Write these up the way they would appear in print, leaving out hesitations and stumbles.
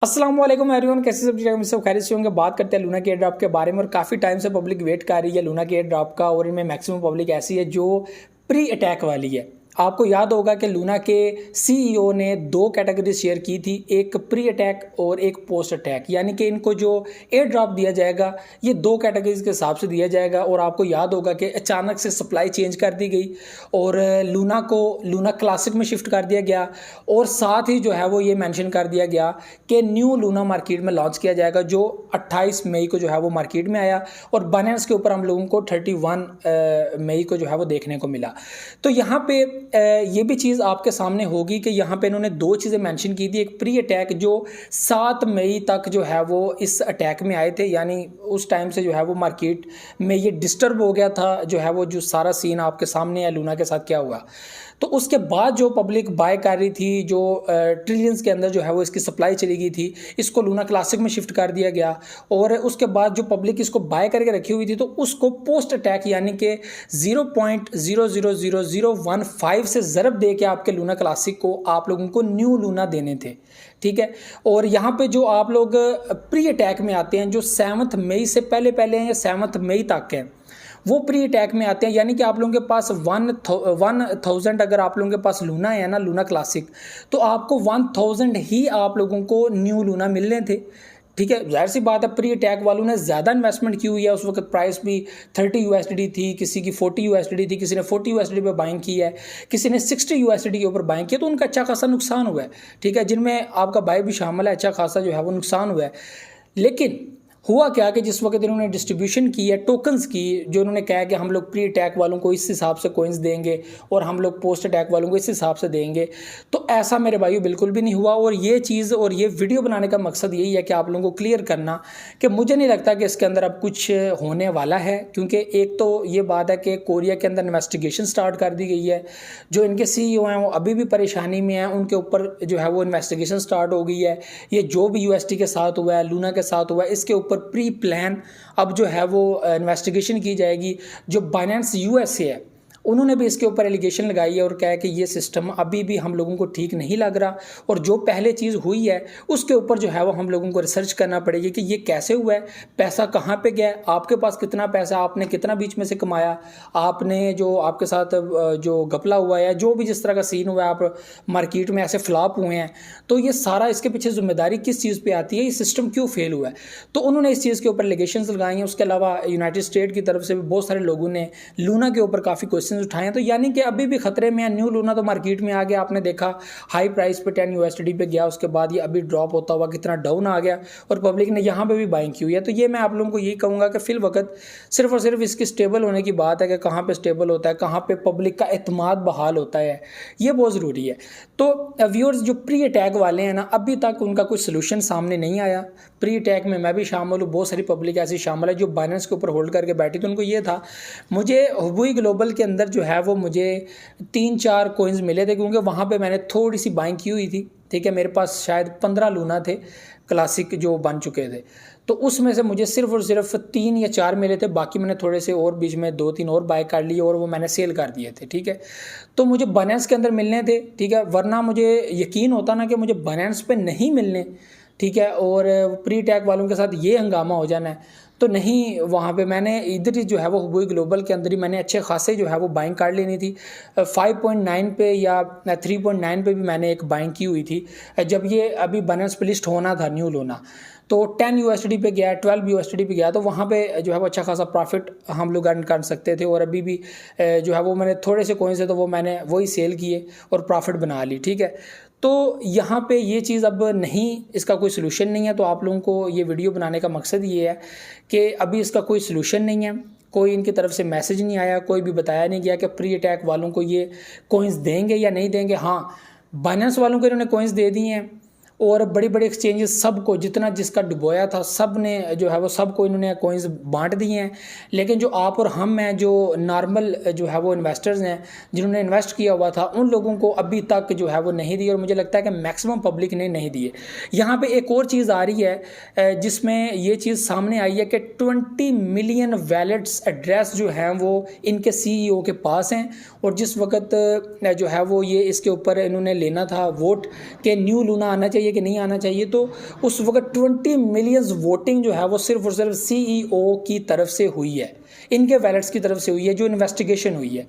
अस्सलाम वालेकुम एवरीवन, कैसे सब खैरियत से होंगे। बात करते हैं लूना के एयर ड्रॉप के बारे में। और काफ़ी टाइम से पब्लिक वेट कर रही है लूना के एयर ड्रॉप का, और इनमें मैक्सिमम पब्लिक ऐसी है जो प्री अटैक वाली है। आपको याद होगा कि लूना के सीईओ ने दो कैटेगरी शेयर की थी, एक प्री अटैक और एक पोस्ट अटैक, यानी कि इनको जो एयर ड्रॉप दिया जाएगा ये दो कैटेगरीज के हिसाब से दिया जाएगा। और आपको याद होगा कि अचानक से सप्लाई चेंज कर दी गई और लूना को लूना क्लासिक में शिफ्ट कर दिया गया, और साथ ही जो है वो ये मेंशन कर दिया गया कि न्यू लूना मार्केट में लॉन्च किया जाएगा, जो 28 मई को जो है वो मार्केट में आया। और बाइनेंस के ऊपर हम लोगों को 31 मई को जो है वो देखने को मिला। तो यहाँ पे ये भी चीज़ आपके सामने होगी कि यहाँ पे इन्होंने दो चीज़ें मेंशन की थी। एक प्री अटैक जो 7 मई तक जो है वो इस अटैक में आए थे, यानी उस टाइम से जो है वो मार्केट में ये डिस्टर्ब हो गया था, जो है वो जो सारा सीन आपके सामने है लूना के साथ क्या हुआ। तो उसके बाद जो पब्लिक बाय कर रही थी, जो ट्रिलियंस के अंदर जो है वो इसकी सप्लाई चली गई थी, इसको लूना क्लासिक में शिफ्ट कर दिया गया। और उसके बाद जो पब्लिक इसको बाय करके रखी हुई थी, तो उसको पोस्ट अटैक यानी कि 0.000015 से ज़रब दे के आपके लूना क्लासिक को आप लोगों को न्यू लूना देने थे, ठीक है। और यहाँ पे जो आप लोग प्री अटैक में आते हैं, जो 7 मई से पहले हैं या 7 मई तक हैं, वो प्री अटैक में आते हैं। यानी कि आप लोगों के पास 1000 अगर आप लोगों के पास लूना है ना, लूना क्लासिक, तो आपको 1000 ही आप लोगों को न्यू लूना मिलने थे, ठीक है। जाहिर सी बात है, प्री अटैक वालों ने ज़्यादा इन्वेस्टमेंट की हुई है। उस वक्त प्राइस भी 30 USD थी, किसी की 40 USD थी, किसी ने 40 USD पे बाइंग की है, किसी ने 60 USD के ऊपर बाइंग किया, तो उनका अच्छा खासा नुकसान हुआ है, ठीक है, जिनमें आपका बाय भी शामिल है। अच्छा खासा जो है वो नुकसान हुआ है। लेकिन हुआ क्या कि जिस वक्त इन्होंने डिस्ट्रीब्यूशन की है टोकन्स की, जो इन्होंने कहा कि हम लोग प्री अटैक वालों को इस हिसाब से कॉइन्स देंगे और हम लोग पोस्ट अटैक वालों को इस हिसाब से देंगे, तो ऐसा मेरे भाइयों बिल्कुल भी नहीं हुआ। और ये चीज़ और ये वीडियो बनाने का मकसद यही है कि आप लोगों को क्लियर करना कि मुझे नहीं लगता कि इसके अंदर अब कुछ होने वाला है। क्योंकि एक तो ये बात है कि कोरिया के अंदर इन्वेस्टिगेशन स्टार्ट कर दी गई है, जो इनके सीईओ हैं वो अभी भी परेशानी में हैं, उनके ऊपर जो है वो इन्वेस्टिगेशन स्टार्ट हो गई है। ये जो भी यूएसटी के साथ हुआ है, लूना के साथ हुआ है, इसके ऊपर प्री प्लान अब जो है वो इन्वेस्टिगेशन की जाएगी। जो बाइनेंस यूएसए है, उन्होंने भी इसके ऊपर एलिगेशन लगाई है और कहा है कि ये सिस्टम अभी भी हम लोगों को ठीक नहीं लग रहा, और जो पहले चीज़ हुई है उसके ऊपर जो है वो हम लोगों को रिसर्च करना पड़ेगी कि ये कैसे हुआ है, पैसा कहाँ पे गया, आपके पास कितना पैसा, आपने कितना बीच में से कमाया, आपने जो आपके साथ जो घपला हुआ है, जो भी जिस तरह का सीन हुआ है, आप मार्केट में ऐसे फ्लॉप हुए हैं, तो ये सारा इसके पीछे जिम्मेदारी किस चीज़ पर आती है, ये सिस्टम क्यों फेल हुआ है। तो उन्होंने इस चीज़ के ऊपर एलिगेशन लगाई हैं। उसके अलावा यूनाइटेड स्टेट की तरफ से भी बहुत सारे लोगों ने लूना के ऊपर काफ़ी क्वेश्चन उठाए। तो यानी कि अभी भी खतरे में है। न्यू लूना तो मार्केट में आ गया, आपने देखा हाई प्राइस पे 10 USD पे गया, उसके बाद ये अभी ड्रॉप होता हुआ कितना डाउन आ गया, और पब्लिक ने यहाँ पे भी बाइंग की हुई है। तो ये मैं आप लोगों को यही कहूँगा कि फिल वक्त सिर्फ और सिर्फ इसकी स्टेबल होने की बात है कि कहाँ पे स्टेबल होता है, कहाँ पे पब्लिक का एतमाद बहाल होता है, ये बहुत ज़रूरी है। तो व्यूअर्स, जो प्री अटैक वाले हैं ना, अभी तक उनका कोई सोल्यूशन सामने नहीं आया। प्री अटैक में मैं भी शामिल हूँ, बहुत सारी पब्लिक ऐसी शामिल है जो बाइनेंस के ऊपर होल्ड करके बैठी। तो उनको ये था, मुझे हुबुई ग्लोबल के अंदर जो है वो मुझे 3-4 कॉइन्स मिले थे, क्योंकि वहाँ पे मैंने थोड़ी सी बाइंग की हुई थी, ठीक है। मेरे पास शायद 15 लूना थे क्लासिक जो बन चुके थे, तो उसमें से मुझे सिर्फ और सिर्फ 3 या 4 मिले थे। बाकी मैंने थोड़े से और बीच में 2-3 और बाय कर लिए और वो मैंने सेल कर दिए थे, ठीक है। तो मुझे बाइनेंस के अंदर मिलने थे, ठीक है, वरना मुझे यकीन होता ना कि मुझे बाइनेंस पे नहीं मिलने, ठीक है, और प्री टैग वालों के साथ ये हंगामा हो जाना है, तो नहीं, वहाँ पे मैंने इधर ही जो है वो हुबुई ग्लोबल के अंदर ही मैंने अच्छे खासे जो है वो बाइंग कर लेनी थी। 5.9 पे या 3.9 पे भी मैंने एक बाइंग की हुई थी, जब ये अभी बाइनेंस पे लिस्ट होना था न्यू लूना। तो 10 USD पे गया, 12 USD पे गया, तो वहाँ पे जो है वो अच्छा खासा प्रॉफिट हम लोग अर्न कर सकते थे। और अभी भी जो है वो मैंने थोड़े से कॉइन्स थे, तो वो मैंने वही सेल किए और प्रॉफिट बना ली, ठीक है। तो यहाँ पे ये चीज़ अब नहीं, इसका कोई सलूशन नहीं है। तो आप लोगों को ये वीडियो बनाने का मकसद ये है कि अभी इसका कोई सलूशन नहीं है, कोई इनकी तरफ से मैसेज नहीं आया, कोई भी बताया नहीं गया कि प्री अटैक वालों को ये कॉइन्स देंगे या नहीं देंगे। हाँ, बाइनेंस वालों को इन्होंने कॉइन्स दे दिए हैं, और बड़ी बड़ी एक्सचेंजेस सबको, जितना जिसका डुबोया था सब ने जो है वो सबको इन्होंने कॉइन्स बांट दिए हैं। लेकिन जो आप और हम हैं, जो नॉर्मल जो है वो इन्वेस्टर्स हैं, जिन्होंने इन्वेस्ट किया हुआ था, उन लोगों को अभी तक जो है वो नहीं दी, और मुझे लगता है कि मैक्सिमम पब्लिक ने नहीं दिए। यहाँ पे एक और चीज़ आ रही है जिसमें ये चीज़ सामने आई है कि 20 मिलियन वैलेट्स एड्रेस जो हैं वो इनके सीईओ के पास हैं। और जिस वक्त जो है वो ये इसके ऊपर इन्होंने लेना था वोट कि न्यू लूना आना चाहिए चाहिए कि नहीं आना चाहिए, तो उस वक्त 20 मिलियन वोटिंग जो है वो सिर्फ और सिर्फ CEO की तरफ से हुई है, इनके वैलेट्स की तरफ से हुई है, जो इन्वेस्टिगेशन हुई है।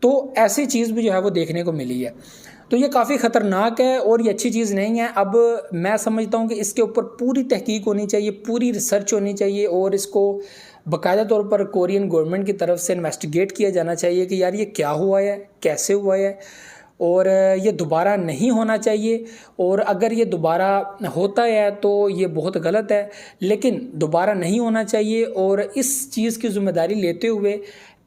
तो ऐसी चीज़ भी जो है वो देखने को मिली है। तो ये काफ़ी ख़तरनाक है और ये अच्छी चीज़ नहीं है। अब मैं समझता हूँ कि इसके ऊपर पूरी तहकीक होनी चाहिए, पूरी रिसर्च होनी चाहिए और इसको बाकायदा तौर पर कोरियन गवर्नमेंट की तरफ से इन्वेस्टिगेट किया जाना चाहिए कि यार ये क्या हुआ है, कैसे हुआ है, और ये दोबारा नहीं होना चाहिए। और अगर ये दोबारा होता है तो ये बहुत गलत है, लेकिन दोबारा नहीं होना चाहिए। और इस चीज़ की जिम्मेदारी लेते हुए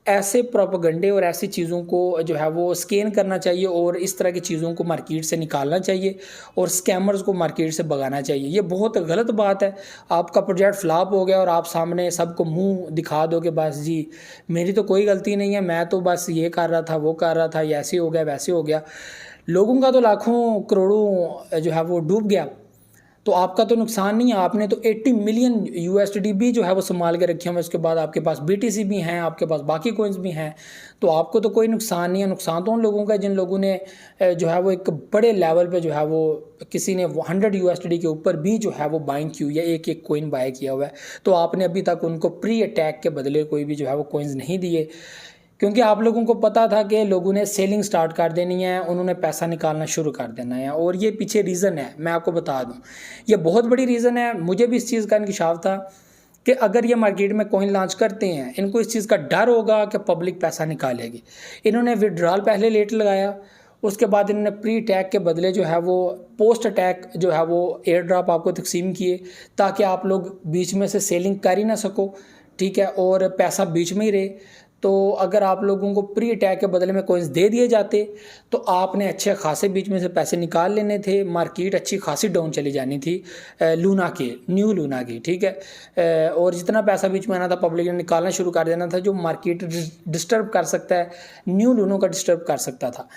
ऐसे प्रोपेगेंडे और ऐसी चीज़ों को जो है वो स्कैन करना चाहिए और इस तरह की चीज़ों को मार्केट से निकालना चाहिए और स्कैमर्स को मार्केट से भगाना चाहिए। ये बहुत गलत बात है। आपका प्रोजेक्ट फ्लॉप हो गया और आप सामने सबको मुंह दिखा दो कि बस जी मेरी तो कोई गलती नहीं है, मैं तो बस ये कर रहा था, वो कर रहा था, ये ऐसे हो गया, वैसे हो गया। लोगों का तो लाखों करोड़ों जो है वो डूब गया, तो आपका तो नुकसान नहीं है। आपने तो 80 मिलियन USD भी जो है वो संभाल के रखे हुए, उसके बाद आपके पास BTC भी हैं, आपके पास बाकी कॉइन्स भी हैं, तो आपको तो कोई नुकसान नहीं है। नुकसान तो उन लोगों का जिन लोगों ने जो है वो एक बड़े लेवल पे जो है वो किसी ने 100 USD के ऊपर भी जो है वो बाइंग की हुई है, एक एक कॉइन बाय किया हुआ है, तो आपने अभी तक उनको प्री अटैक के बदले कोई भी जो है वो कॉइन्स नहीं दिए, क्योंकि आप लोगों को पता था कि लोगों ने सेलिंग स्टार्ट कर देनी है, उन्होंने पैसा निकालना शुरू कर देना है। और ये पीछे रीज़न है, मैं आपको बता दूं, ये बहुत बड़ी रीज़न है। मुझे भी इस चीज़ का इंकशाफ था कि अगर ये मार्केट में कॉइन लॉन्च करते हैं, इनको इस चीज़ का डर होगा कि पब्लिक पैसा निकालेगी। इन्होंने विड्रॉल पहले लेट लगाया, उसके बाद इन्होंने प्री अटैक के बदले जो है वो पोस्ट अटैक जो है वो एयर ड्रॉप आपको तकसीम किए, ताकि आप लोग बीच में से सेलिंग कर ही ना सको, ठीक है, और पैसा बीच में ही रहे। तो अगर आप लोगों को प्री अटैक के बदले में कॉइन्स दे दिए जाते तो आपने अच्छे खासे बीच में से पैसे निकाल लेने थे, मार्केट अच्छी खासी डाउन चली जानी थी लूना के, न्यू लूना की, ठीक है। और जितना पैसा बीच में आना था पब्लिक ने निकालना शुरू कर देना था, जो मार्केट डिस्टर्ब कर सकता है, न्यू लूनों का डिस्टर्ब कर सकता था।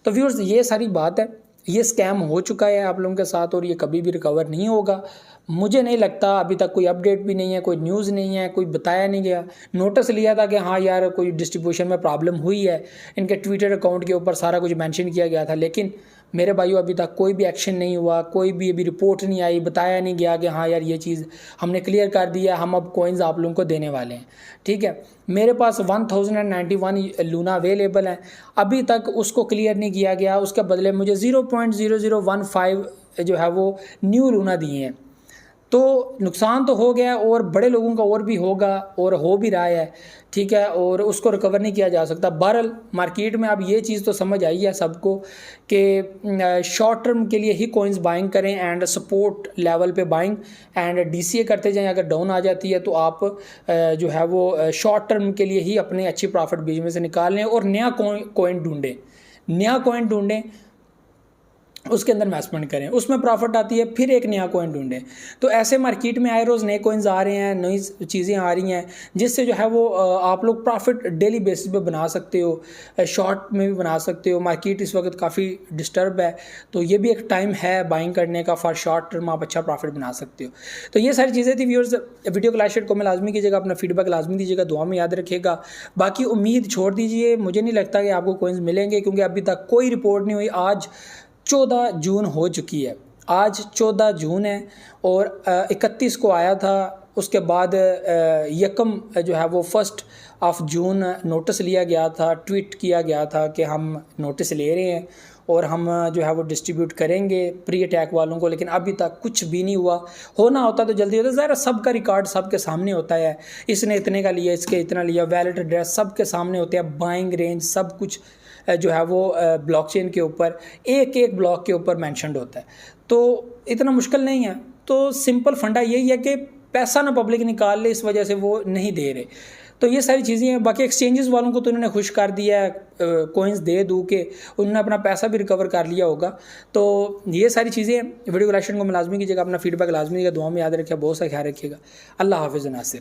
तो व्यूअर्स ये सारी बात है, ये स्कैम हो चुका है आप लोगों के साथ और ये कभी भी रिकवर नहीं होगा। मुझे नहीं लगता, अभी तक कोई अपडेट भी नहीं है, कोई न्यूज़ नहीं है, कोई बताया नहीं गया। नोटिस लिया था कि हाँ यार कोई डिस्ट्रीब्यूशन में प्रॉब्लम हुई है, इनके ट्विटर अकाउंट के ऊपर सारा कुछ मेंशन किया गया था, लेकिन मेरे भाइयों अभी तक कोई भी एक्शन नहीं हुआ, कोई भी अभी रिपोर्ट नहीं आई, बताया नहीं गया कि हाँ यार ये चीज़ हमने क्लियर कर दिया, हम अब कॉइन्स आप लोगों को देने वाले हैं, ठीक है। मेरे पास 1091 लूना अवेलेबल हैं, अभी तक उसको क्लियर नहीं किया गया, उसके बदले मुझे 0.0015 जो है वो न्यू लूना दिए हैं। तो नुकसान तो हो गया और बड़े लोगों का और भी होगा और हो भी रहा है, ठीक है, और उसको रिकवर नहीं किया जा सकता। बहरहाल मार्केट में अब ये चीज़ तो समझ आई है सबको कि शॉर्ट टर्म के लिए ही कॉइन्स बाइंग करें एंड सपोर्ट लेवल पे बाइंग एंड DCA करते जाएं। अगर डाउन आ जाती है तो आप जो है वो शॉर्ट टर्म के लिए ही अपने अच्छी प्रॉफिट बीच में से निकाल लें और नया कॉइन ढूंढें, उसके अंदर इन्वेस्टमेंट करें, उसमें प्रॉफिट आती है, फिर एक नया कॉइन ढूंढें। तो ऐसे मार्केट में आए रोज़ नए कॉइन्स आ रहे हैं, नई चीज़ें आ रही हैं, जिससे जो है वो आप लोग प्रॉफिट डेली बेसिस पे बना सकते हो, शॉर्ट में भी बना सकते हो। मार्केट इस वक्त काफ़ी डिस्टर्ब है, तो ये भी एक टाइम है बाइंग करने का, फॉर शॉर्ट टर्म आप अच्छा प्रॉफिट बना सकते हो। तो ये सारी चीज़ें थी व्यूअर्स। वीडियो को लाइक शेयर कमेंट लाजमी कीजिएगा, अपना फीडबैक लाजमी दीजिएगा, दुआ में याद रखिएगा। बाकी उम्मीद छोड़ दीजिए, मुझे नहीं लगता कि आपको कॉइन्स मिलेंगे, क्योंकि अभी तक कोई रिपोर्ट नहीं हुई। आज 14 जून हो चुकी है, आज 14 जून है और 31 को आया था। उसके बाद यकम जो है वो 1 जून नोटिस लिया गया था, ट्वीट किया गया था कि हम नोटिस ले रहे हैं और हम जो है वो डिस्ट्रीब्यूट करेंगे प्री अटैक वालों को, लेकिन अभी तक कुछ भी नहीं हुआ। होना होता तो जल्दी होता, ज़रा सबका रिकॉर्ड सबके सामने होता है, इसने इतने का लिया, इसके इतना लिया, वैलेट एड्रेस सबके सामने होते हैं, बाइंग रेंज सब कुछ जो है वो ब्लॉकचेन के ऊपर एक ब्लॉक के ऊपर मेंशन्ड होता है। तो इतना मुश्किल नहीं है। तो सिंपल फंडा यही है कि पैसा ना पब्लिक निकाल ले, इस वजह से वो नहीं दे रहे। तो ये सारी चीज़ें हैं। बाकी एक्सचेंजेस वालों को तो इन्होंने खुश कर दिया है, कॉइन्स दे दूँ के उन्होंने अपना पैसा भी रिकवर कर लिया होगा। तो ये सारी चीज़ें, वीडियो को लाइक को लाजमी कीजिएगा, अपना फीडबैक लाजमी कीजिएगा, दुआ में याद रखिएगा, बहुत सा ख्याल रखिएगा। अल्लाह हाफिज़ नासिर।